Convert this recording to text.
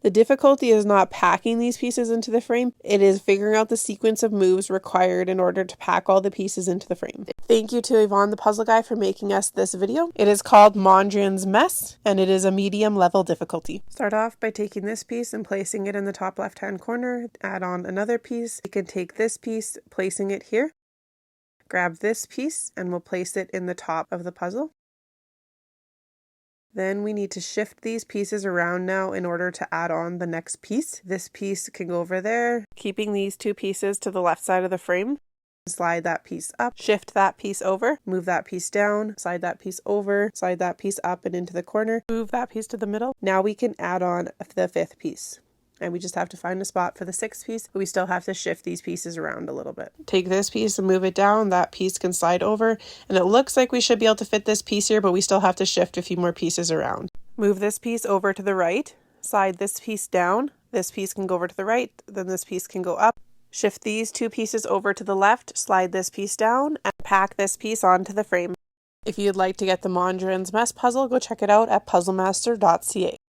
The difficulty is not packing these pieces into the frame, it is figuring out the sequence of moves required in order to pack all the pieces into the frame. Thank you to Yvonne the Puzzle Guy for making us this video. It is called Mondrian's Mess, and it is a medium level difficulty. Start off by taking this piece and placing it in the top left hand corner. Add on another piece. You can take this piece, placing it here. Grab this piece and we'll place it in the top of the puzzle. Then we need to shift these pieces around now in order to add on the next piece. This piece can go over there, keeping these two pieces to the left side of the frame. Slide that piece up, shift that piece over, move that piece down, slide that piece over, slide that piece up and into the corner, move that piece to the middle. Now we can add on the fifth piece. And we just have to find a spot for the sixth piece, but we still have to shift these pieces around a little bit. Take this piece and move it down. That piece can slide over, and it looks like we should be able to fit this piece here, but we still have to shift a few more pieces around. Move this piece over to the right, slide this piece down. This piece can go over to the right, then this piece can go up. Shift these two pieces over to the left, slide this piece down, and pack this piece onto the frame. If you'd like to get the Mondrian's Mess puzzle, go check it out at puzzlemaster.ca.